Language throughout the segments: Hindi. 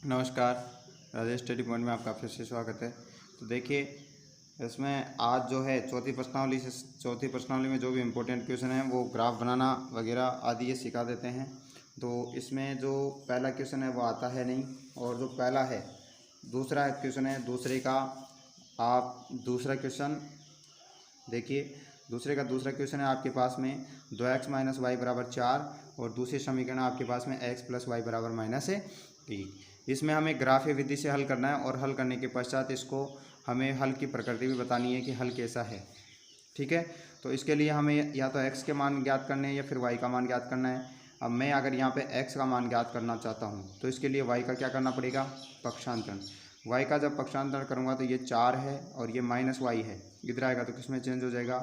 नमस्कार। राजेश स्टडी पॉइंट में आपका फिर से स्वागत है। तो देखिए, इसमें आज जो है चौथी प्रश्नावली में जो भी इम्पोर्टेंट क्वेश्चन है वो ग्राफ बनाना वगैरह आदि ये सिखा देते हैं। तो इसमें जो पहला क्वेश्चन है वो आता है नहीं, और जो पहला है दूसरा क्वेश्चन है दूसरे का आप दूसरा क्वेश्चन देखिए। दूसरा क्वेश्चन है आपके पास में 2x माइनस वाई बराबर 4 और दूसरी समीकरण आपके पास में x प्लस वाई बराबर माइनस 1। इसमें हमें ग्राफीय विधि से हल करना है, और हल करने के पश्चात इसको हमें हल की प्रकृति भी बतानी है कि हल कैसा है। ठीक है, तो इसके लिए हमें या तो x के मान ज्ञात करने हैं या फिर y का मान ज्ञात करना है। अब मैं अगर यहाँ पे x का मान ज्ञात करना चाहता हूँ तो इसके लिए y का क्या करना पड़ेगा, पक्षांतरण। y का जब पक्षांतरण करूँगा तो ये 4 है और ये माइनस वाई है, इधर आएगा तो किस में चेंज हो जाएगा,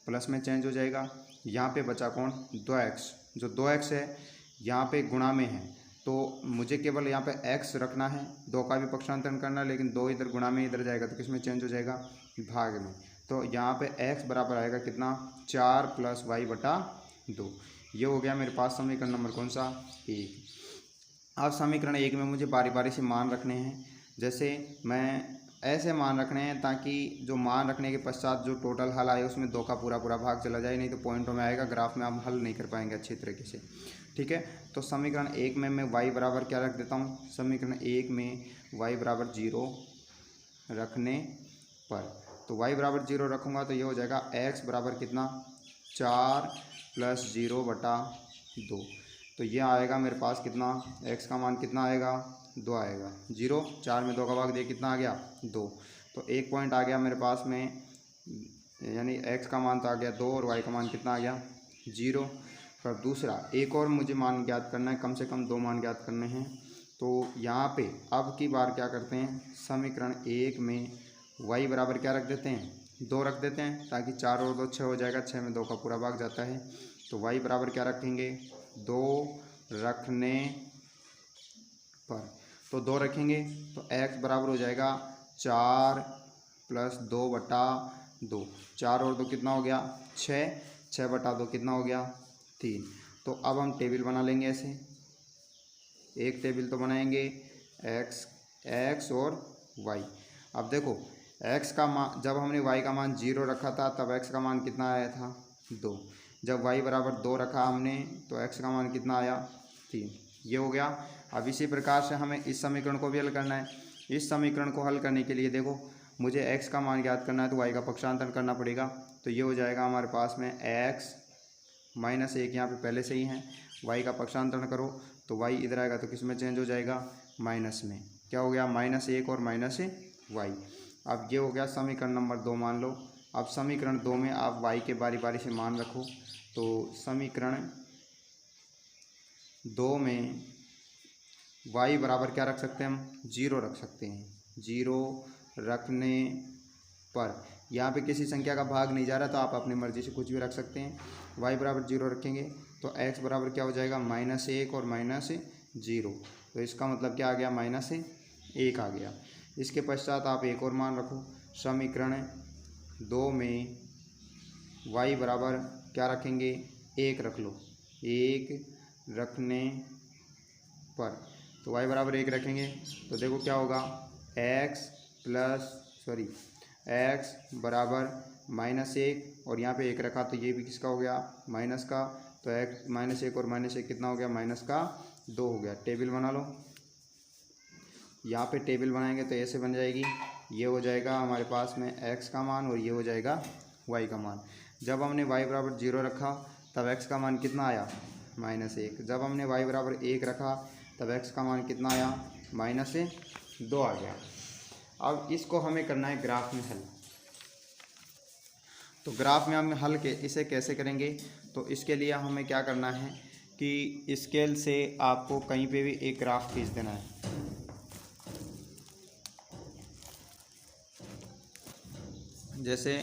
प्लस में चेंज हो जाएगा। यहाँ पे बचा कौन, 2x। जो 2x है यहाँ पे गुणा में है, तो मुझे केवल यहाँ पे x रखना है, 2 का भी पक्षांतरण करना है, लेकिन 2 इधर गुणा में इधर जाएगा तो किस में चेंज हो जाएगा, भाग में। तो यहाँ पे x बराबर आएगा कितना, 4 प्लस वाई बटा 2। ये हो गया मेरे पास समीकरण नंबर कौन सा, 1। अब समीकरण 1 में मुझे बारी बारी से मान रखने हैं। जैसे मैं ऐसे मान रखने हैं ताकि जो मान रखने के पश्चात जो टोटल हल आए उसमें 2 का पूरा भाग चला जाए, नहीं तो पॉइंटों में आएगा, ग्राफ में हम हल नहीं कर पाएंगे अच्छी तरीके से। ठीक है, तो समीकरण 1 में मैं y बराबर क्या रख देता हूँ, समीकरण 1 में y बराबर 0 रखने पर, तो y बराबर 0 रखूँगा तो ये हो जाएगा x बराबर कितना, 4 प्लस 0 बटा 2। तो ये आएगा मेरे पास कितना, x का मान कितना आएगा, 2 आएगा। 0, 4 में 2 का भाग दे कितना आ गया, 2। तो एक पॉइंट आ गया मेरे पास में, यानी x का मान तो आ गया 2 और y का मान कितना आ गया, 0। फिर दूसरा एक और मुझे मान ज्ञात करना है, कम से कम 2 मान ज्ञात करने हैं। तो यहाँ पे अब की बार क्या करते हैं, समीकरण 1 में y बराबर क्या रख देते हैं, 2 रख देते हैं, ताकि 4 और 2 6 हो जाएगा, 6 में 2 का पूरा भाग जाता है। तो y बराबर क्या रखेंगे, 2 रखने पर, तो 2 रखेंगे तो x बराबर हो जाएगा 4 प्लस 2 बटा 2। 4 और 2 कितना हो गया, 6, 6 बटा 2 कितना हो गया, 3। तो अब हम टेबल बना लेंगे ऐसे, एक टेबल तो बनाएंगे x और y। अब देखो x का मान, जब हमने y का मान 0 रखा था तब x का मान कितना आया था, 2। जब y बराबर 2 रखा हमने तो x का मान कितना आया, 3। ये हो गया। अब इसी प्रकार से हमें इस समीकरण को भी हल करना है। इस समीकरण को हल करने के लिए देखो, मुझे x का मान ज्ञात करना है तो y का पक्षांतरण करना पड़ेगा। तो ये हो जाएगा हमारे पास में x माइनस 1 यहाँ पे पहले से ही है, y का पक्षांतरण करो तो y इधर आएगा तो किस में चेंज हो जाएगा, माइनस में। क्या हो गया, -1 और माइनस y। अब ये हो गया समीकरण नंबर 2 मान लो। अब समीकरण 2 में आप y के बारी बारी से मान रखो। तो समीकरण 2 में y बराबर क्या रख सकते हैं हम, 0 रख सकते हैं। 0 रखने पर यहाँ पे किसी संख्या का भाग नहीं जा रहा तो आप अपनी मर्ज़ी से कुछ भी रख सकते हैं। y बराबर 0 रखेंगे तो x बराबर क्या हो जाएगा, -1 और -0। तो इसका मतलब क्या आ गया, -1 आ गया। इसके पश्चात आप एक और मान रखो, समीकरण 2 में y बराबर क्या रखेंगे, 1 रख लो। 1 रखने पर, तो y बराबर 1 रखेंगे तो देखो क्या होगा, x बराबर -1 और यहाँ पे 1 रखा तो ये भी किसका हो गया, माइनस का। तो x -1 और -1 कितना हो गया, -2 हो गया। टेबल बना लो, यहाँ पे टेबल बनाएंगे तो ऐसे बन जाएगी। ये हो जाएगा हमारे पास में x का मान और ये हो जाएगा y का मान। जब हमने y बराबर 0 रखा तब x का मान कितना आया, -1। जब हमने y बराबर 1 रखा तब x का मान कितना आया, -2 आ गया। अब इसको हमें करना है ग्राफ में हल। तो ग्राफ में हम हल के इसे कैसे करेंगे, तो इसके लिए हमें क्या करना है कि स्केल से आपको कहीं पे भी एक ग्राफ खींच देना है। जैसे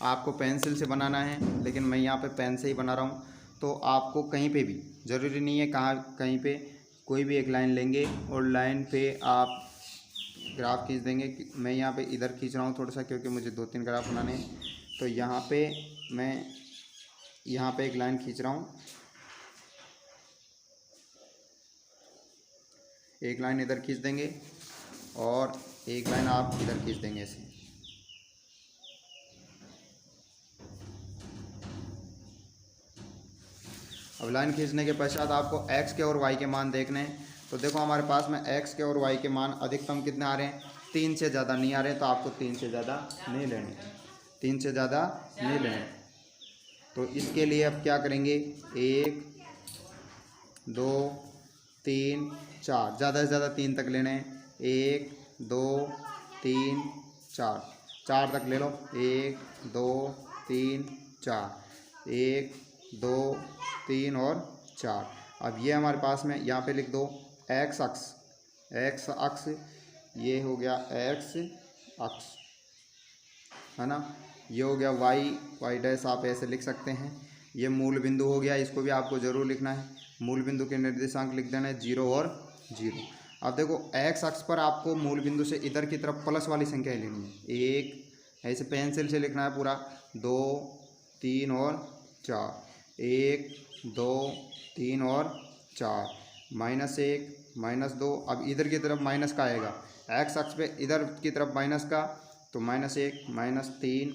आपको पेंसिल से बनाना है, लेकिन मैं यहाँ पे पेन से ही बना रहा हूँ। तो आपको कहीं पे भी, ज़रूरी नहीं है कहीं पे, कोई भी एक लाइन लेंगे और लाइन पे आप ग्राफ खींच देंगे। मैं यहाँ पे इधर खींच रहा हूँ थोड़ा सा, क्योंकि मुझे 2-3 ग्राफ बनाने हैं। तो यहाँ पे मैं यहाँ पे एक लाइन खींच रहा हूँ, एक लाइन इधर खींच देंगे और एक लाइन आप इधर खींच देंगे ऐसे। अब लाइन खींचने के पश्चात आपको x के और y के मान देखने हैं। तो देखो हमारे पास में x के और y के मान अधिकतम कितने आ रहे हैं, 3 से ज़्यादा नहीं आ रहे, तो आपको 3 से ज़्यादा नहीं लेने, 3 से ज़्यादा नहीं लेने। तो इसके लिए अब क्या करेंगे, 1 2 3 4, ज़्यादा से ज़्यादा 3 तक लेने हैं। 1 2 3 4, 4 तक ले लो। 1 2 3 4, 1 2 3 और 4। अब ये हमारे पास में यहाँ पे लिख दो x अक्ष, x अक्ष ये हो गया x अक्ष, है ना। ये हो गया y डैश, आप ऐसे लिख सकते हैं। ये मूल बिंदु हो गया, इसको भी आपको ज़रूर लिखना है। मूल बिंदु के निर्देशांक लिख देना है 0 और 0। अब देखो x अक्ष पर आपको मूल बिंदु से इधर की तरफ प्लस वाली संख्या लेनी है। 1 ऐसे पेंसिल से लिखना है पूरा, 2 3 और 4, 1 2 3 और 4, -1 -2। अब इधर की तरफ माइनस का आएगा, x अक्ष पे इधर की तरफ माइनस का, तो -1 -3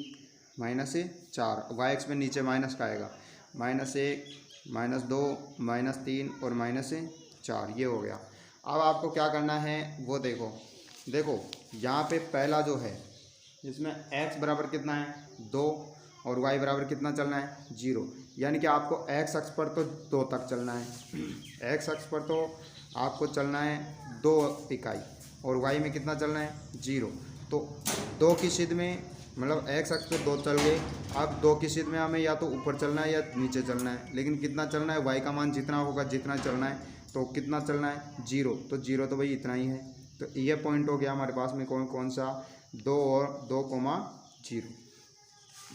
-4, y अक्ष पे नीचे माइनस का आएगा, -1 -2 -3 और -4। ये हो गया। अब आपको क्या करना है वो देखो, यहाँ पे पहला जो है इसमें x बराबर कितना है 2 और y बराबर कितना चलना है 0, यानी कि आपको x अक्ष पर तो 2 तक चलना है। x अक्ष पर तो आपको चलना है 2 इकाई और y में कितना चलना है 0। तो 2 की सिद्ध में मतलब x अक्ष पे 2 चल गए। अब 2 की सिद्ध में हमें या तो ऊपर चलना है या नीचे चलना है, लेकिन कितना चलना है, y का मान जितना होगा जितना चलना है, तो कितना चलना है 0। तो 0 तो भाई इतना ही है। तो ये पॉइंट हो गया हमारे पास में कौन सा 2 और 2,0।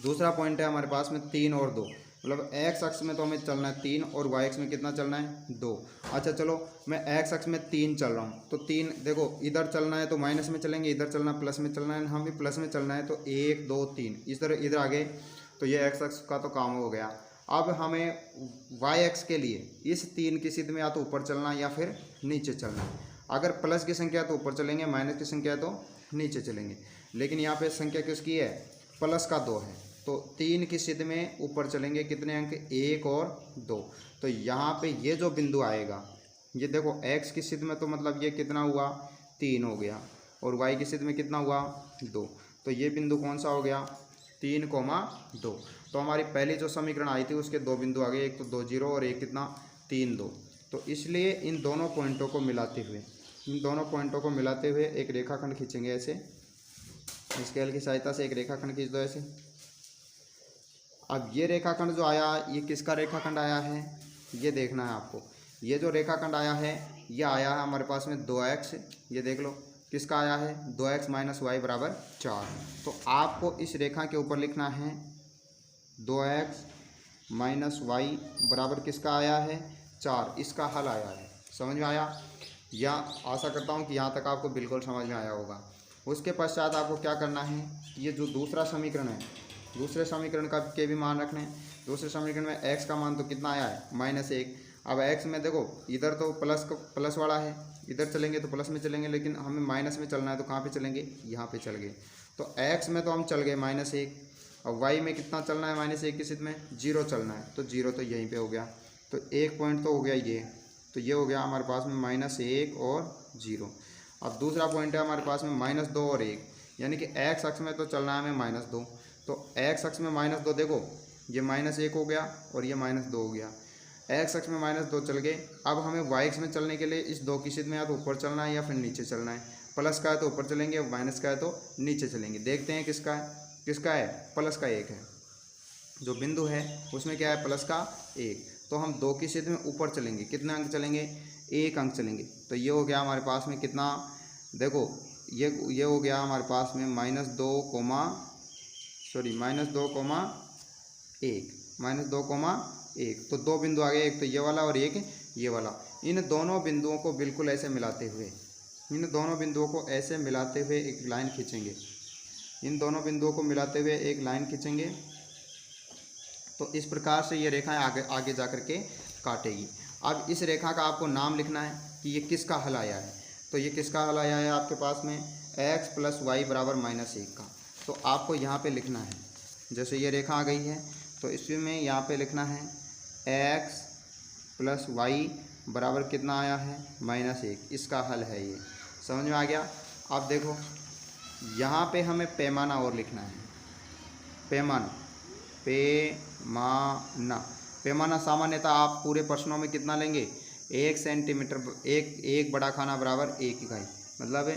दूसरा पॉइंट है हमारे पास में 3 और 2, मतलब x अक्ष में तो हमें चलना है 3 और y अक्ष में कितना चलना है 2। अच्छा चलो मैं x अक्ष में 3 चल रहा हूँ, तो 3 देखो इधर चलना है तो माइनस में चलेंगे, इधर चलना प्लस में चलना है, हमें प्लस में चलना है। तो 1 2 3 इस तरह इधर आगे, तो ये x अक्ष का तो काम हो गया। अब हमें y अक्ष के लिए इस 3 की सिद्ध में या तो ऊपर चलना है या फिर नीचे चलना है। अगर प्लस की संख्या तो ऊपर चलेंगे, माइनस की संख्या तो नीचे चलेंगे। लेकिन यहाँ पे संख्या किसकी है, प्लस का 2 है, तो 3 की सिद्ध में ऊपर चलेंगे। कितने अंक, 1 और 2। तो यहाँ पे ये जो बिंदु आएगा, ये देखो x की सिद्ध में तो मतलब ये कितना हुआ 3 हो गया, और y की सिद्ध में कितना हुआ 2। तो ये बिंदु कौन सा हो गया 3,2। तो हमारी पहली जो समीकरण आई थी उसके 2 बिंदु आ गए, एक तो 2 0 और एक कितना 3 2। तो इसलिए इन दोनों पॉइंटों को मिलाते हुए एक रेखाखंड खींचेंगे ऐसे। स्केल की सहायता से एक रेखाखंड खींच दो ऐसे। अब ये रेखाखंड जो आया, ये किसका रेखाखंड आया है, ये देखना है आपको। ये जो रेखाखंड आया है, ये आया है हमारे पास में 2x, ये देख लो किसका आया है 2x - y बराबर 4। तो आपको इस रेखा के ऊपर लिखना है 2x - y बराबर किसका आया है 4, इसका हल आया है। समझ में आया, या आशा करता हूँ कि यहाँ तक आपको बिल्कुल समझ में आया होगा। उसके पश्चात आपको क्या करना है, ये जो दूसरा समीकरण है, दूसरे समीकरण का के भी मान रखने हैं। दूसरे समीकरण में x का मान तो कितना आया है -1। अब x में देखो इधर तो प्लस वाला है, इधर चलेंगे तो प्लस में चलेंगे, लेकिन हमें माइनस में चलना है तो कहाँ पे चलेंगे, यहाँ पे चल गए। तो x में तो हम चल गए -1, और y में कितना चलना है -1 की स्थिति में 0 चलना है, तो 0 तो यहीं पर हो गया। तो एक पॉइंट तो हो गया ये, तो ये हो गया हमारे पास में -1 और 0। अब दूसरा पॉइंट है हमारे पास में -2 और 1, यानी कि x अक्ष में तो चलना है हमें -2। तो x अक्ष में -2 देखो, ये -1 हो गया और ये -2 हो गया। x अक्ष में -2 चल गए। अब हमें y अक्ष में चलने के लिए इस 2 की सिद्ध में या तो ऊपर चलना है या फिर नीचे चलना है। प्लस का है तो ऊपर चलेंगे, माइनस का है तो नीचे चलेंगे। देखते हैं किसका है, प्लस का 1 है। जो बिंदु है उसमें क्या है, प्लस का 1। तो हम 2 की सिद्ध में ऊपर चलेंगे, कितने अंक चलेंगे, 1 अंक चलेंगे। तो ये हो गया हमारे पास में कितना, देखो ये हो गया हमारे पास में -2,1 तो 2 बिंदु आ गए, एक तो ये वाला और एक ये वाला। इन दोनों बिंदुओं को बिल्कुल ऐसे मिलाते हुए, एक लाइन खींचेंगे। इन दोनों बिंदुओं को मिलाते हुए एक लाइन खींचेंगे। तो इस प्रकार से ये रेखाएं आगे जा कर के काटेगी। अब इस रेखा का आपको नाम लिखना है कि ये किसका हल आया है। तो ये किसका हल आया है आपके पास में x प्लस वाई बराबर -1 का। तो आपको यहाँ पे लिखना है, जैसे ये रेखा आ गई है तो इसमें यहाँ पे लिखना है x प्लस वाई बराबर कितना आया है -1, इसका हल है ये। समझ में आ गया। अब देखो यहाँ पे हमें पैमाना और लिखना है, पैमाना पैमाना सामान्यतः आप पूरे प्रश्नों में कितना लेंगे 1 सेंटीमीटर, एक बड़ा खाना बराबर 1 इकाई, मतलब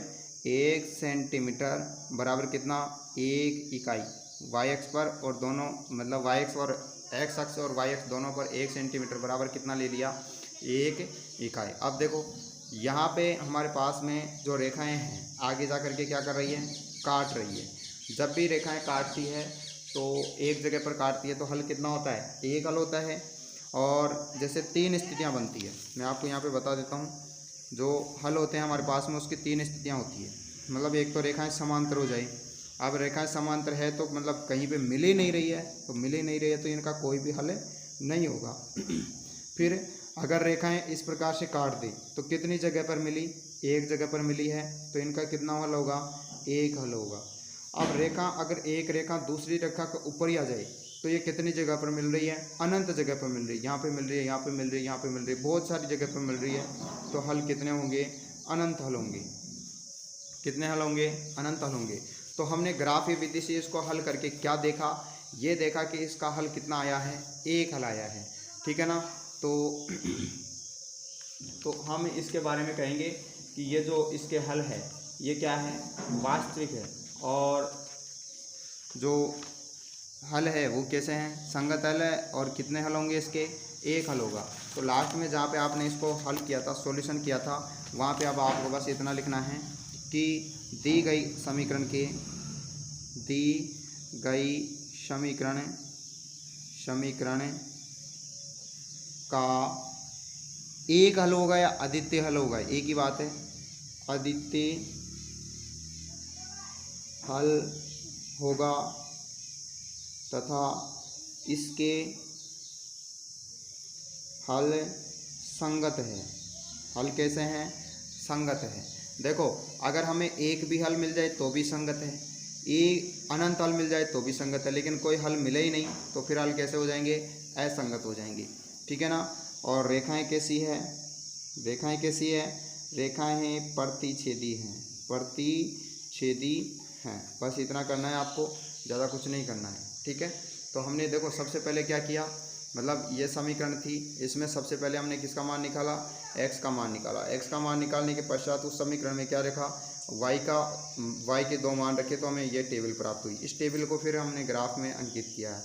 1 सेंटीमीटर बराबर कितना 1 इकाई वाई एक्स पर, और दोनों मतलब वाई एक्स और एक्स अक्ष और वाई एक्स दोनों पर 1 सेंटीमीटर बराबर कितना ले लिया 1 इकाई। अब देखो यहाँ पे हमारे पास में जो रेखाएं हैं आगे जा कर के क्या कर रही है, काट रही है। जब भी रेखाएं काटती है तो एक जगह पर काटती है तो हल कितना होता है, एक हल होता है। और जैसे 3 स्थितियां बनती है, मैं आपको यहाँ पे बता देता हूँ। जो हल होते हैं हमारे पास में उसकी 3 स्थितियां होती है। मतलब एक तो रेखाएं समांतर हो जाए। अब रेखाएं समांतर है तो मतलब कहीं पे मिल ही नहीं रही है, तो इनका कोई भी हल नहीं होगा। फिर अगर रेखाएं इस प्रकार से काट दी तो कितनी जगह पर मिली, एक जगह पर मिली है, तो इनका कितना हल होगा, एक हल होगा। अब रेखा अगर एक रेखा दूसरी रेखा के ऊपर ही आ जाए तो ये कितनी जगह पर मिल रही है, अनंत जगह पर मिल रही है। यहाँ पे मिल रही है, यहाँ पे मिल रही है, यहाँ पे मिल रही है, बहुत सारी जगह पर मिल रही है। तो हल कितने होंगे, अनंत हल होंगे। कितने हल होंगे, अनंत हल होंगे। तो हमने ग्राफीय विधि से इसको हल करके क्या देखा, ये देखा कि इसका हल कितना आया है, एक हल आया है। ठीक है ना। तो हम इसके बारे में कहेंगे कि ये जो इसके हल है ये क्या है, वास्तविक है। और जो हल है वो कैसे हैं, संगत हल है। और कितने हल होंगे इसके, एक हल होगा। तो लास्ट में जहाँ पे आपने इसको हल किया था, सॉल्यूशन किया था, वहाँ पे अब आपको बस इतना लिखना है कि दी गई समीकरण का एक हल होगा या अद्वितीय हल होगा, एक ही बात है, अद्वितीय हल होगा तथा इसके हल संगत है। हल कैसे हैं, संगत है। देखो अगर हमें एक भी हल मिल जाए तो भी संगत है, एक अनंत हल मिल जाए तो भी संगत है, लेकिन कोई हल मिले ही नहीं तो फिर हल कैसे हो जाएंगे, असंगत हो जाएंगे। ठीक है ना। और रेखाएं कैसी है, रेखाएं प्रतिच्छेदी हैं। बस इतना करना है आपको, ज़्यादा कुछ नहीं करना है। ठीक है। तो हमने देखो सबसे पहले क्या किया, मतलब ये समीकरण थी, इसमें सबसे पहले हमने किसका मान निकाला, x का मान निकाला। x का मान निकालने के पश्चात उस समीकरण में क्या रखा, y के 2 मान रखे, तो हमें ये टेबल प्राप्त हुई। इस टेबल को फिर हमने ग्राफ में अंकित किया है।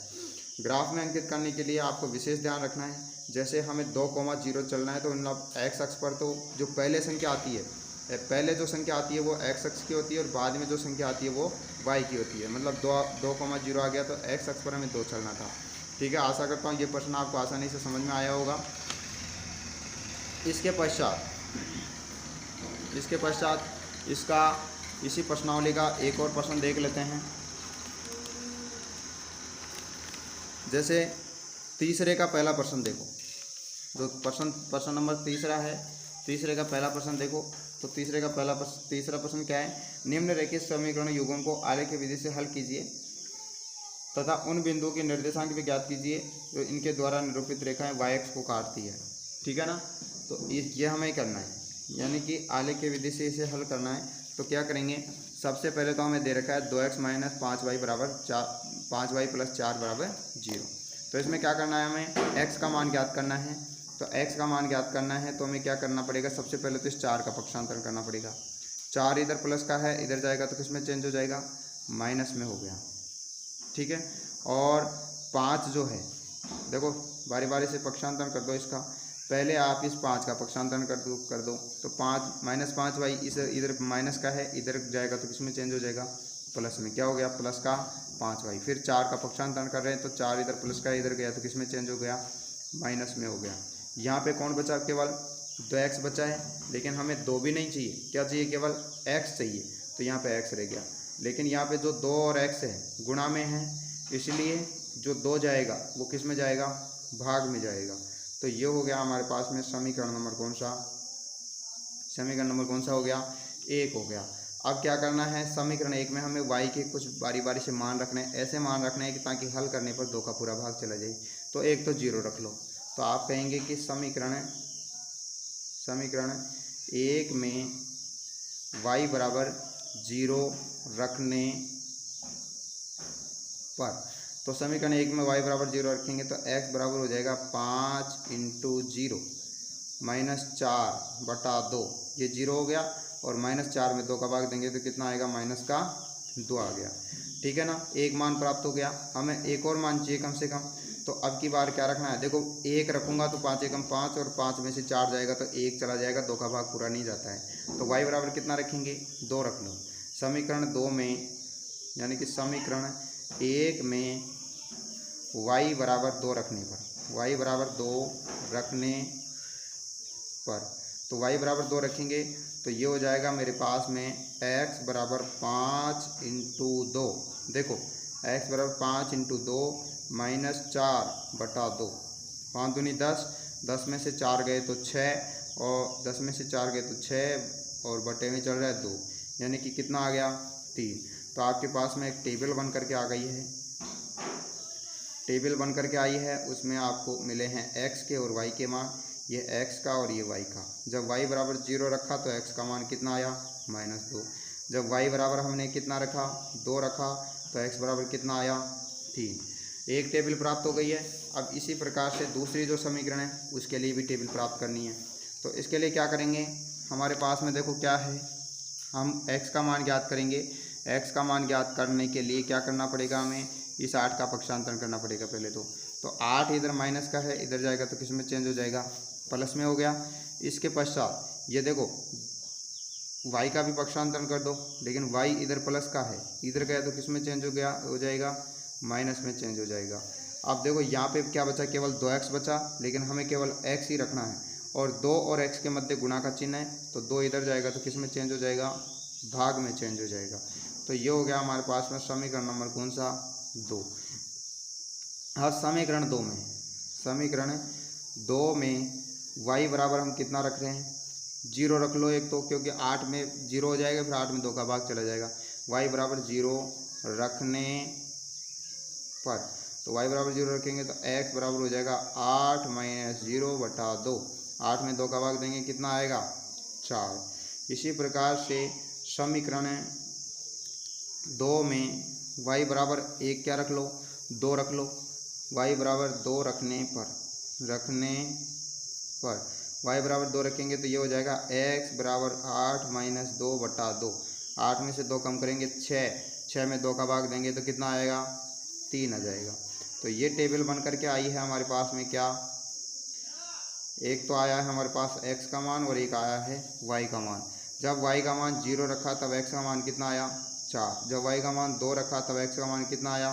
ग्राफ में अंकित करने के लिए आपको विशेष ध्यान रखना है, जैसे हमें 2,0 चलना है तो मतलब x अक्ष पर तो जो पहले संख्या आती है, पहले जो संख्या आती है वो x अक्ष की होती है, और बाद में जो संख्या आती है वो y की होती है। मतलब 2,0 आ गया तो x अक्ष पर हमें 2 चलना था। ठीक है। आशा करता हूँ ये प्रश्न आपको आसानी से समझ में आया होगा। इसके पश्चात इसका इसी प्रश्नावली का एक और प्रश्न देख लेते हैं। जैसे तीसरे का पहला प्रश्न देखो, जो प्रश्न नंबर तीसरा है, तीसरे का पहला प्रश्न देखो। तो तीसरा प्रश्न क्या है, निम्नलिखित समीकरण युग्म को आलेख विधि से हल कीजिए तथा उन बिंदुओं के निर्देशांक भी ज्ञात कीजिए जो इनके द्वारा निरूपित रेखाएं y x को काटती है। ठीक है ना। तो ये हमें करना है, यानी कि आलेख विधि से इसे हल करना है। तो क्या करेंगे, सबसे पहले तो हमें दे रखा है 2x - 5y बराबर 5y + 4 बराबर 0। तो इसमें क्या करना है, हमें x का मान ज्ञात करना है। तो x का मान ज्ञात करना है तो हमें क्या करना पड़ेगा, सबसे पहले तो इस 4 का पक्षांतरण करना पड़ेगा। 4 इधर प्लस का है, इधर जाएगा तो किस में चेंज हो जाएगा, माइनस में हो गया। ठीक है। और 5 जो है, देखो बारी बारी से पक्षांतरण कर दो इसका। पहले आप इस 5 का पक्षांतरण कर दो तो 5 - 5y इधर माइनस का है, इधर जाएगा तो किस में चेंज हो जाएगा, प्लस में। क्या हो गया, प्लस का 5y। फिर 4 का पक्षांतरण कर रहे हैं तो 4 इधर प्लस का इधर गया तो किस में चेंज हो गया, माइनस में हो गया। यहाँ पे कौन बचा, केवल 2x बचा है, लेकिन हमें 2 भी नहीं चाहिए, क्या चाहिए, केवल x चाहिए। तो यहाँ पे x रह गया, लेकिन यहाँ पे जो 2 और x है गुणा में है, इसलिए जो 2 जाएगा वो किस में जाएगा, भाग में जाएगा। तो ये हो गया हमारे पास में समीकरण नंबर कौन सा, समीकरण नंबर कौन सा हो गया, 1 हो गया। अब क्या करना है, समीकरण 1 में हमें y के कुछ बारी बारी से मान रखने हैं, ऐसे मान रखने हैं कि ताकि हल करने पर 2 का पूरा भाग चला जाए। तो एक तो 0 रख लो, तो आप कहेंगे कि समीकरण 1 में y बराबर 0 रखने पर, तो समीकरण 1 में y बराबर 0 रखेंगे तो x बराबर हो जाएगा 5 × 0 -4/2, ये 0 हो गया और -4 में 2 का भाग देंगे तो कितना आएगा, -2 आ गया। ठीक है ना, एक मान प्राप्त हो गया। हमें एक और मान चाहिए कम से कम, तो अब की बार क्या रखना है, देखो 1 रखूँगा तो 5 एकम 5 और 5 में से 4 जाएगा तो 1 चला जाएगा, 2 का भाग पूरा नहीं जाता है। तो y बराबर कितना रखेंगे, 2 रख लो। समीकरण 2 में यानी कि समीकरण 1 में y बराबर 2 रखने पर, y बराबर 2 रखने पर, तो y बराबर 2 रखेंगे तो ये हो जाएगा मेरे पास में x बराबर 5 × 2। देखो x बराबर 5 × 2 -4/2, 5 दूनी 10, 10 में से 4 गए तो 6 और 10 में से 4 गए तो 6 और बटे में चल रहा है 2, यानी कि कितना आ गया, 3। तो आपके पास में एक टेबल बन करके आ गई है, टेबल बन करके आई है, उसमें आपको मिले हैं x के और y के मान, ये x का और ये y का। जब y बराबर 0 रखा तो x का मान कितना आया, -2। जब y बराबर हमने कितना रखा, 2 रखा, तो x बराबर कितना आया, 3। एक टेबल प्राप्त हो गई है। अब इसी प्रकार से दूसरी जो समीकरण है उसके लिए भी टेबल प्राप्त करनी है। तो इसके लिए क्या करेंगे, हमारे पास में देखो क्या है, हम x का मान ज्ञात करेंगे। x का मान ज्ञात करने के लिए क्या करना पड़ेगा, हमें इस 8 का पक्षांतरण करना पड़ेगा पहले तो 8 इधर माइनस का है, इधर जाएगा तो किस में चेंज हो जाएगा, प्लस में हो गया। इसके पश्चात ये देखो y का भी पक्षांतरण कर दो, लेकिन y इधर प्लस का है, इधर गया तो किस में चेंज हो जाएगा, माइनस में चेंज हो जाएगा। अब देखो यहाँ पे क्या बचा, केवल 2x बचा, लेकिन हमें केवल x ही रखना है और 2 और x के मध्य गुणा का चिन्ह है, तो 2 इधर जाएगा तो किस में चेंज हो जाएगा, भाग में चेंज हो जाएगा। तो ये हो गया हमारे पास में समीकरण नंबर कौन सा, 2। हाँ, समीकरण 2 में y बराबर हम कितना रख रहे हैं, 0 रख लो एक तो, क्योंकि 8 में 0 हो जाएगा, फिर 8 में 2 का भाग चला जाएगा। y बराबर 0 रखने पर, तो y बराबर 0 रखेंगे तो x बराबर हो जाएगा 8 - 0/2, 8 में 2 का भाग देंगे कितना आएगा, 4। इसी प्रकार से समीकरण 2 में y बराबर 1 क्या रख लो, 2 रख लो। y बराबर 2 रखने पर y बराबर 2 रखेंगे तो ये हो जाएगा x बराबर 8 - 2/2, 8 में से 2 कम करेंगे 6 में 2 का भाग देंगे तो कितना आएगा, 3 आ जाएगा। तो ये टेबल बन करके आई है हमारे पास में क्या, एक तो आया है हमारे पास x का मान और एक आया है y का मान। जब y का मान 0 रखा तब x का मान कितना आया, 4। जब y का मान 2 रखा तब x का मान कितना आया,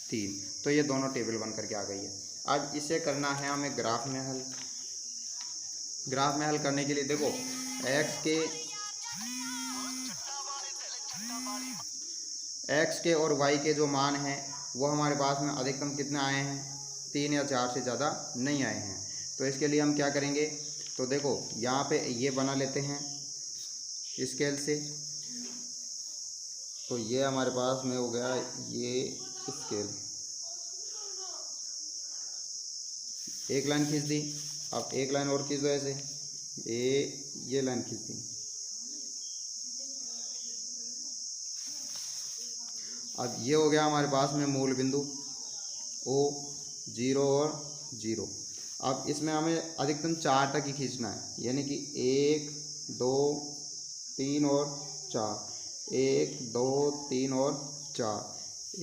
3। तो ये दोनों टेबल बन करके आ गई है। अब इसे करना है हमें ग्राफ में हल। ग्राफ में हल करने के लिए देखो x के और y के जो मान हैं वो हमारे पास में अधिकतम कितने आए हैं, 3 या 4 से ज़्यादा नहीं आए हैं। तो इसके लिए हम क्या करेंगे, तो देखो यहाँ पे ये बना लेते हैं स्केल से, तो ये हमारे पास में हो गया ये स्केल, एक लाइन खींच दी। अब एक लाइन और खींच दो ऐसे, ये लाइन खींच दी। अब ये हो गया हमारे पास में मूल बिंदु O, 0 और 0। अब इसमें हमें अधिकतम 4 तक ही खींचना है, यानी कि 1 2 3 और 4, 1 2 3 और 4,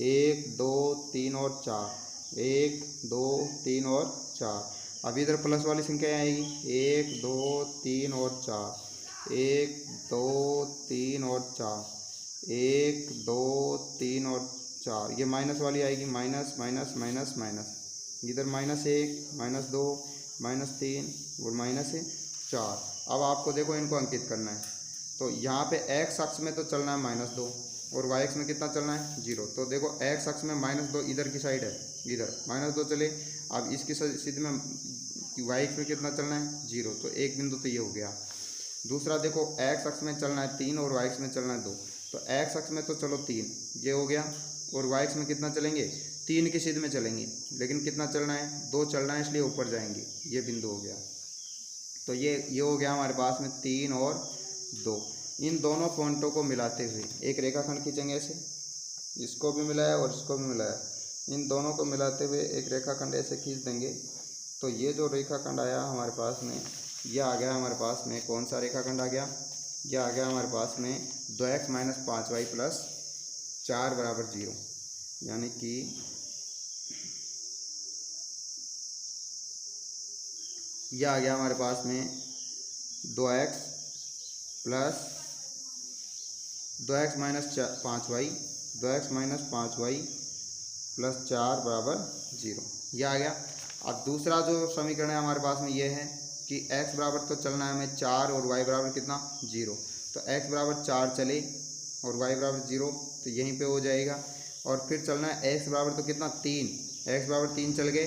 1 2 3 और 4, 1 2 3 और 4। अब इधर प्लस वाली संख्या आएगी, 1 2 3 और 4, 1 2 3 और 4, 1 2 3 और 4। ये माइनस वाली आएगी, माइनस माइनस माइनस माइनस, इधर -1 -2 -3 और -4। अब आपको देखो इनको अंकित करना है, तो यहाँ पे x अक्ष में तो चलना है -2 और y अक्ष में कितना चलना है, 0। तो देखो x अक्ष में -2 इधर की साइड है, इधर -2 चले। अब इसकी स्थिति में कि वाई एक्स में कितना चलना है 0, तो एक बिंदु तो ये हो गया। दूसरा देखो एक्स अक्ष में चलना है 3 और वाई अक्ष में चलना है 2, तो एक्स अक्ष में तो चलो 3 ये हो गया, और वाई अक्ष में कितना चलेंगे 3 की सीध में चलेंगे, लेकिन कितना चलना है 2 चलना है, इसलिए ऊपर जाएंगे, ये बिंदु हो गया। तो ये हो गया हमारे पास में 3 और 2। इन दोनों पॉइंटों को मिलाते हुए एक रेखाखंड खींचेंगे ऐसे, इसको भी मिलाया और इसको भी मिलाया, इन दोनों को मिलाते हुए एक रेखाखंड ऐसे खींच देंगे। तो ये जो रेखाखंड आया हमारे पास में, ये आ गया हमारे पास में, कौन सा रेखाखंड आ गया, ये आ गया हमारे पास में 2x - 5y + 4 = 0, यानी कि यह आ गया हमारे पास में 2x - 5y + 4 = 0, यह आ गया। अब दूसरा जो समीकरण है हमारे पास में ये है कि x बराबर तो चलना है हमें 4 और y बराबर कितना 0, तो x बराबर 4 चले और y बराबर 0, तो यहीं पे हो जाएगा। और फिर चलना है x बराबर तो कितना 3, x बराबर 3 चल गए।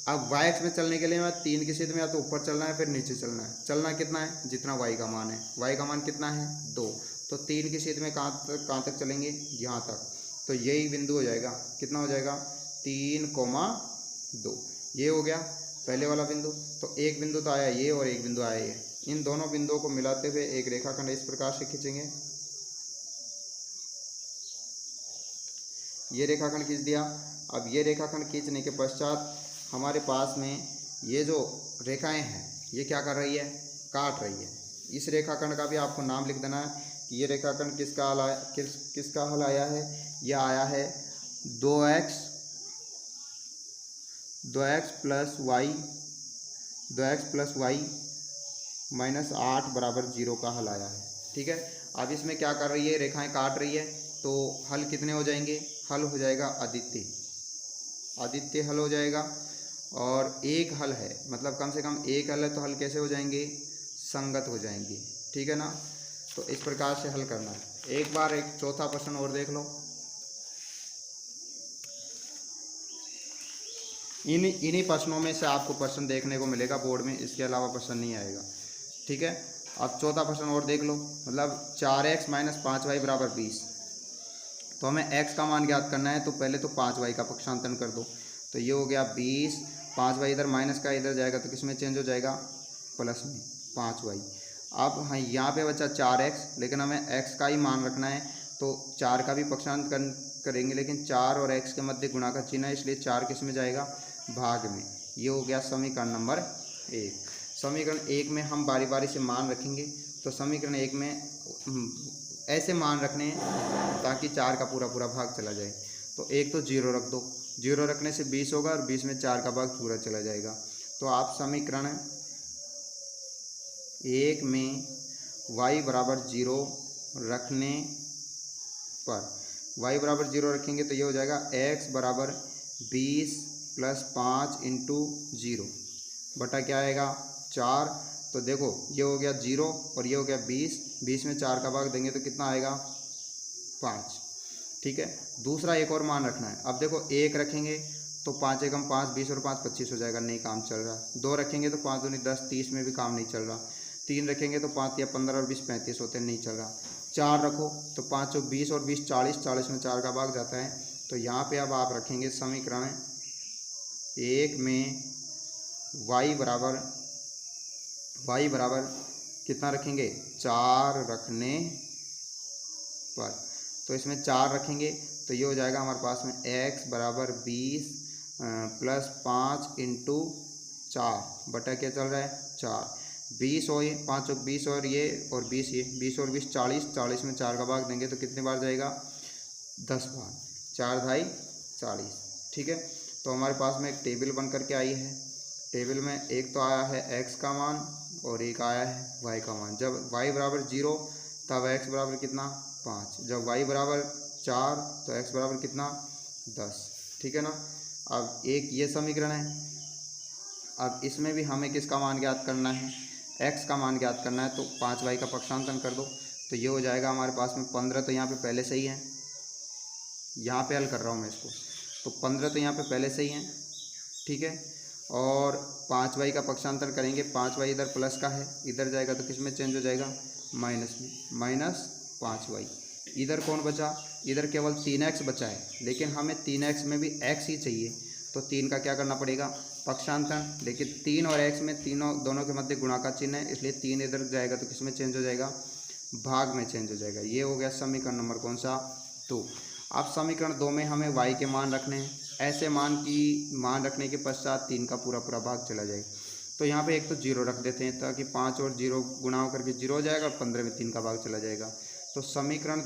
अब y अक्ष में चलने के लिए मैं 3 की सीध में या तो ऊपर चलना है फिर नीचे चलना है, चलना कितना है जितना y का मान है, y का मान कितना है 2, तो 3 की सीध में कहाँ तक चलेंगे यहाँ तक, तो यही बिंदु हो जाएगा, कितना हो जाएगा 3,2, ये हो गया पहले वाला बिंदु। तो एक बिंदु तो आया ये और एक बिंदु आया ये, इन दोनों बिंदुओं को मिलाते हुए एक रेखाखंड इस प्रकार से खींचेंगे, ये रेखाखंड खींच दिया। अब ये रेखाखंड खींचने के पश्चात हमारे पास में ये जो रेखाएं हैं ये क्या कर रही है, काट रही है। इस रेखाखंड का भी आपको नाम लिख देना है कि ये रेखाखंड किसका हल आया, किसका हल आया है, यह आया है 2x + y - 8 = 0 का हल आया है। ठीक है, अब इसमें क्या कर रही है, रेखाएं काट रही है, तो हल कितने हो जाएंगे, हल हो जाएगा आदित्य हल हो जाएगा। और एक हल है, मतलब कम से कम एक हल है, तो हल कैसे हो जाएंगे, संगत हो जाएंगे। ठीक है ना, तो इस प्रकार से हल करना है। एक बार एक चौथा प्रश्न और देख लो, इन्हीं प्रश्नों में से आपको प्रश्न देखने को मिलेगा बोर्ड में, इसके अलावा प्रश्न नहीं आएगा। ठीक है, अब चौथा प्रश्न और देख लो, मतलब 4x - 5y = 20, तो हमें x का मान ज्ञात करना है, तो पहले तो 5y का पक्षांतरण कर दो, तो ये हो गया 20, 5y इधर माइनस का इधर जाएगा तो किस में चेंज हो जाएगा, प्लस में 5y। अब हाँ यहाँ पे बचा 4x, लेकिन हमें x का ही मान रखना है, तो 4 का भी पक्षांतरण करेंगे, लेकिन 4 और x के मध्य गुणा का चिन्ह है, इसलिए 4 किस में जाएगा, भाग में। ये हो गया समीकरण नंबर 1। समीकरण 1 में हम बारी बारी से मान रखेंगे, तो समीकरण 1 में ऐसे मान रखने हैं ताकि 4 का पूरा भाग चला जाए। तो एक तो 0 रख दो, 0 रखने से 20 होगा और 20 में 4 का भाग पूरा चला जाएगा। तो आप समीकरण 1 में y = 0 रखने पर, y = 0 रखेंगे तो ये हो जाएगा x = 20 + 5 × 0 बटा क्या आएगा 4। तो देखो ये हो गया 0 और ये हो गया 20, 20 में 4 का भाग देंगे तो कितना आएगा 5। ठीक है, दूसरा एक और मान रखना है। अब देखो 1 रखेंगे तो 5 एकम 5, 20 और 5 25 हो जाएगा, नहीं काम चल रहा। 2 रखेंगे तो 5 दूनी 10, 30 में भी काम नहीं चल रहा। 3 रखेंगे तो 5 या 15 और 20 35 होते हैं, नहीं चल रहा। 4 रखो तो 5 और 20 और 20 40, 40 में 4 का भाग जाता है। तो यहाँ पे अब आप रखेंगे समीकरण 1 में y बराबर कितना रखेंगे 4 रखने पर, तो इसमें 4 रखेंगे तो ये हो जाएगा हमारे पास में x = 20 + 5 × 4 बटा क्या चल रहा है 4। 20 और 5 और 20 और ये और 20 ये 20 और 20 40, 40 में 4 का भाग देंगे तो कितने बार जाएगा 10 बार, 4 × 2 = 40। ठीक है, तो हमारे पास में एक टेबल बन करके आई है। टेबल में एक तो आया है x का मान और एक आया है y का मान। जब y = 0 तब x बराबर कितना 5, जब y = 4 तो x बराबर कितना 10। ठीक है ना, अब एक ये समीकरण है। अब इसमें भी हमें किसका मान ज्ञात करना है, x का मान ज्ञात करना है, तो 5y का पक्षांतरण कर दो तो ये हो जाएगा हमारे पास में 15। तो यहाँ पे पहले से ही है, यहाँ पे हल कर रहा हूँ मैं इसको, तो 15 तो यहाँ पे पहले से ही है। ठीक है, और 5y का पक्षांतर करेंगे, 5y इधर प्लस का है, इधर जाएगा तो किस में चेंज हो जाएगा, माइनस में, -5y। इधर कौन बचा, इधर केवल 3x बचा है, लेकिन हमें 3x में भी x ही चाहिए, तो 3 का क्या करना पड़ेगा, पक्षांतर। लेकिन 3 और x में दोनों के मध्य गुणा का चिन्ह है, इसलिए 3 इधर जाएगा तो किस में चेंज हो जाएगा, भाग में चेंज हो जाएगा। ये हो गया समीकरण नंबर कौन सा, 2। अब समीकरण 2 में हमें y के मान रखने हैं। ऐसे मान रखने के पश्चात 3 का पूरा भाग चला जाएगा। तो यहाँ पे एक तो 0 रख देते हैं, ताकि 5 और 0 गुणा होकर के 0 हो जाएगा और 15 में 3 का भाग चला जाएगा। तो समीकरण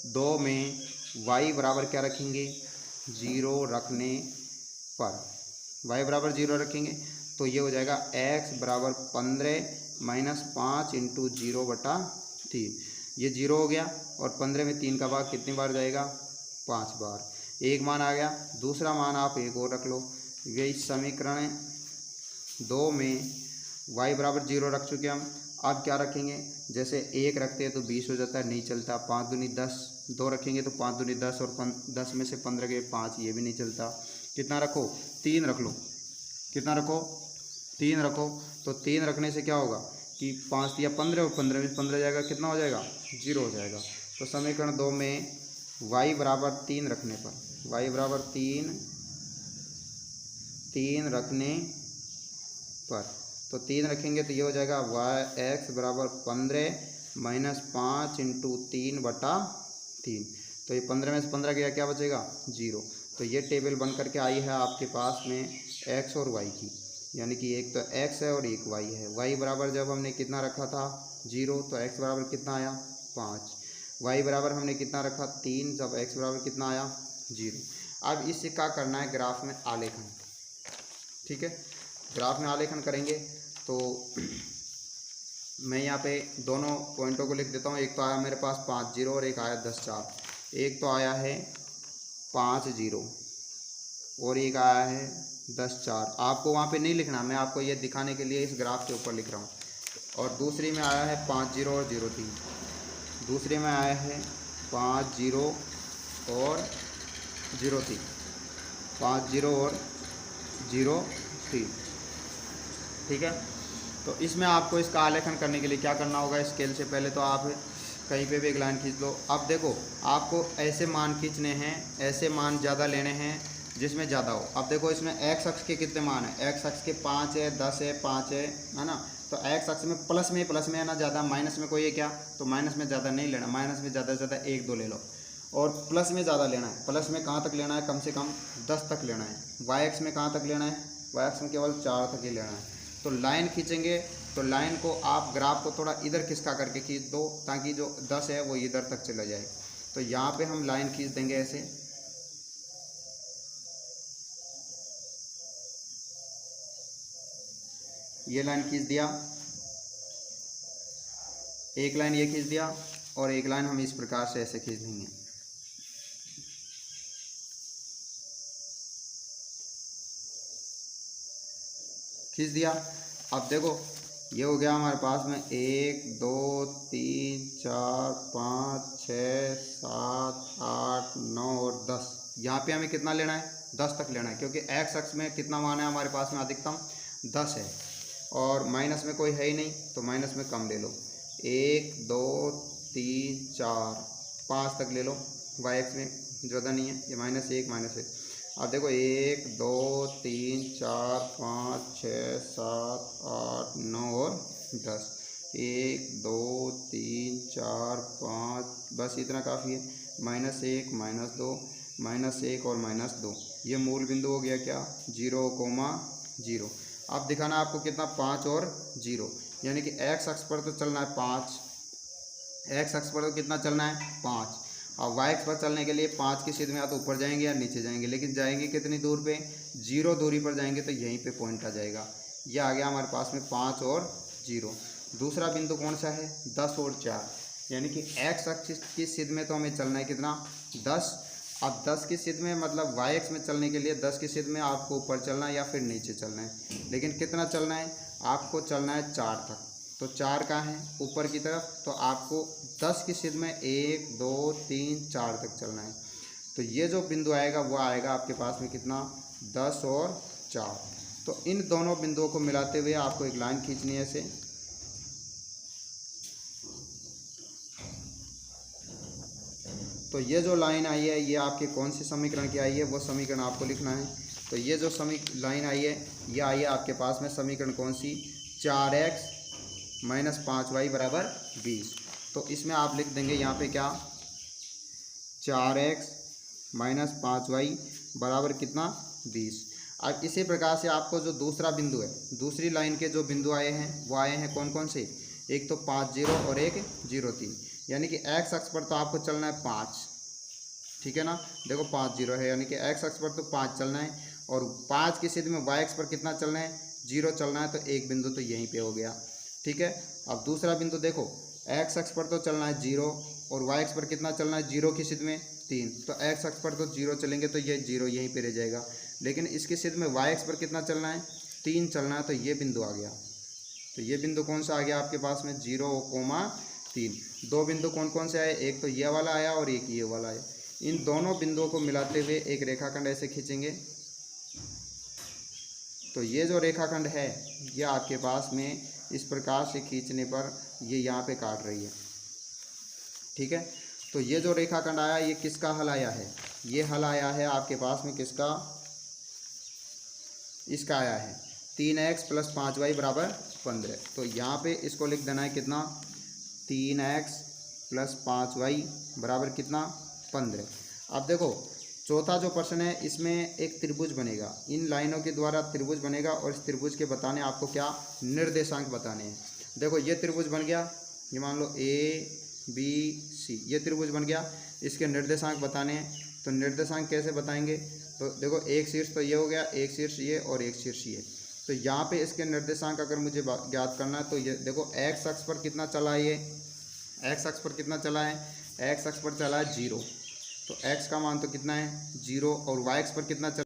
2 में y बराबर क्या रखेंगे, 0 रखने पर y बराबर 0 रखेंगे तो ये हो जाएगा x बराबर 15 -5 × 0/3। ये 0 हो गया और 15 में 3 का भाग कितनी बार जाएगा, 5 बार। एक मान आ गया, दूसरा मान आप एक और रख लो। यही समीकरण 2 में y बराबर 0 रख चुके हम। अब क्या रखेंगे, जैसे 1 रखते हैं तो 20 हो जाता है, नहीं चलता। 5 दूनी 10, 2 रखेंगे तो 5 दूनी 10 और 10 में से 15 गए 5, ये भी नहीं चलता। कितना रखो, 3 रख लो। कितना रखो, 3 रखो। तो 3 रखने से क्या होगा कि 5 या 15 और 15 में 15 जाएगा, कितना हो जाएगा, 0 हो जाएगा। तो समीकरण 2 में y बराबर 3 रखने पर, y बराबर 3 रखने पर, तो 3 रखेंगे तो ये हो जाएगा x बराबर 15 -5 × 3/3। तो ये 15 में से 15 गया, क्या बचेगा, 0। तो ये टेबल बन करके आई है आपके पास में x और y की, यानी कि एक तो x है और एक y है। y बराबर जब हमने कितना रखा था, 0, तो x बराबर कितना आया, 5। y बराबर हमने कितना रखा, 3, जब x बराबर कितना आया, 0। अब इससे क्या करना है, ग्राफ में आलेखन। ठीक है, ग्राफ में आलेखन करेंगे तो मैं यहाँ पे दोनों पॉइंटों को लिख देता हूँ। एक तो आया मेरे पास 5 0 और एक आया 10 4। एक तो आया है 5 0 और एक आया है 10 4। आपको वहाँ पे नहीं लिखना, मैं आपको ये दिखाने के लिए इस ग्राफ के ऊपर लिख रहा हूँ। और दूसरी में आया है 5 0 और 0 3। दूसरे में आया है 5 0 और 0 3, 5 0 और 0 3। ठीक है, तो इसमें आपको इसका आलेखन करने के लिए क्या करना होगा, स्केल से पहले तो आप कहीं पे भी एक लाइन खींच लो। अब देखो, आपको ऐसे मान खींचने हैं, ऐसे मान ज़्यादा लेने हैं जिसमें ज़्यादा हो। अब देखो इसमें x अक्ष के कितने मान है, x अक्ष के 5 है, 10 है, 5 है ना। तो x अक्ष में प्लस में है ना ज़्यादा, माइनस में कोई है क्या, तो माइनस में ज़्यादा नहीं लेना, माइनस में ज़्यादा से ज़्यादा 1 2 ले लो। और प्लस में ज़्यादा लेना है, प्लस में कहाँ तक लेना है, कम से कम 10 तक लेना है। y अक्ष में कहाँ तक लेना है, y अक्ष में केवल 4 तक ही लेना है। तो लाइन खींचेंगे तो लाइन को आप ग्राफ को थोड़ा इधर खिसका करके खींच दो, ताकि जो 10 है वो इधर तक चला जाए। तो यहाँ पे हम लाइन खींच देंगे ऐसे, ये लाइन खींच दिया, एक लाइन ये खींच दिया और एक लाइन हम इस प्रकार से ऐसे खींच देंगे। खींच दिया। अब देखो ये हो गया हमारे पास में 1 2 3 4 5 6 7 8 9 और 10। यहाँ पे हमें कितना लेना है, 10 तक लेना है, क्योंकि x अक्ष में कितना मान है हमारे पास में, अधिकतम 10 है और माइनस में कोई है ही नहीं, तो माइनस में कम ले लो। 1 2 3 4 5 तक ले लो, y अक्ष में ज़्यादा नहीं है, ये -1 -1। अब देखो 1 2 3 4 5 6 7 8 9 और 10। 1 2 3 4 5, बस इतना काफ़ी है। -1 -2 -1 और -2, ये मूल बिंदु हो गया क्या, 0 0। अब दिखाना आपको कितना, 5 और 0, यानी कि x अक्ष पर तो चलना है 5, x अक्ष पर तो कितना चलना है, 5। और y अक्ष पर चलने के लिए 5 की सीध में या तो ऊपर जाएंगे या नीचे जाएंगे, लेकिन जाएंगे कितनी दूर पे, 0 दूरी पर जाएंगे, तो यहीं पे पॉइंट आ जाएगा। ये आ गया हमारे पास में 5 और 0। दूसरा बिंदु कौन सा है, 10 और 4, यानी कि x अक्ष की सीध में तो हमें चलना है कितना, 10। अब 10 की सीध में मतलब y अक्ष में चलने के लिए 10 की सीध में आपको ऊपर चलना है या फिर नीचे चलना है, लेकिन कितना चलना है, आपको चलना है 4 तक। तो 4 कहाँ है, ऊपर की तरफ, तो आपको 10 की सीध में 1 2 3 4 तक चलना है। तो ये जो बिंदु आएगा वो आएगा आपके पास में कितना, 10 और 4। तो इन दोनों बिंदुओं को मिलाते हुए आपको एक लाइन खींचनी है ऐसे। तो ये जो लाइन आई है ये आपके कौन सी समीकरण की आई है, वो समीकरण आपको लिखना है। तो ये जो लाइन आई है ये आई है आपके पास में समीकरण कौन सी, 4x माइनस 5y बराबर 20। तो इसमें आप लिख देंगे यहाँ पे क्या, 4x माइनस 5y बराबर कितना, 20। अब इसी प्रकार से आपको जो दूसरा बिंदु है, दूसरी लाइन के जो बिंदु आए हैं वो आए हैं कौन कौन से, एक तो 5 0 और एक 0 3, यानी कि x अक्ष पर तो आपको चलना है 5, ठीक है ना। देखो 5 0 है, यानी कि x अक्ष पर तो 5 चलना है, और 5 की स्थिति में y अक्ष पर कितना चलना है, 0 चलना है। तो एक बिंदु तो यहीं पे हो गया, ठीक है। अब दूसरा बिंदु देखो, x अक्ष पर तो चलना है 0 और y अक्ष पर कितना चलना है, 0 की स्थिति में 3। तो x अक्ष पर तो 0 चलेंगे तो ये 0 यहीं पे रह जाएगा, लेकिन इसकी स्थिति में y अक्ष पर कितना चलना है, 3 चलना है। तो ये बिंदु आ गया। तो ये बिंदु कौन सा आ गया आपके पास में, 0,3। दो बिंदु कौन कौन से आए, एक तो ये वाला आया और एक ये वाला आया। इन दोनों बिंदुओं को मिलाते हुए एक रेखाखंड ऐसे खींचेंगे। तो ये जो रेखाखंड है ये आपके पास में इस प्रकार से खींचने पर ये यहाँ पे काट रही है, ठीक है। तो ये जो रेखाखंड आया ये किसका हल आया है, ये हल आया है आपके पास में किसका, इसका आया है 3x प्लस 5y बराबर 15। तो यहाँ पे इसको लिख देना है कितना, 3x प्लस 5y बराबर कितना, 15। अब देखो चौथा जो प्रश्न है इसमें एक त्रिभुज बनेगा, इन लाइनों के द्वारा त्रिभुज बनेगा, और इस त्रिभुज के बताने आपको क्या, निर्देशांक बताने हैं। देखो ये त्रिभुज बन गया, ये मान लो ABC, ये त्रिभुज बन गया, इसके निर्देशांक बताने हैं। तो निर्देशांक कैसे बताएंगे, तो देखो एक शीर्ष तो ये हो गया, एक शीर्ष ये और एक शीर्ष ये। तो यहाँ पे इसके निर्देशांक अगर मुझे ज्ञात करना है तो ये देखो x अक्ष पर कितना चला है, ये x अक्ष पर कितना चला है, x अक्ष पर चला है 0। तो x का मान तो कितना है 0, और y अक्ष पर कितना चला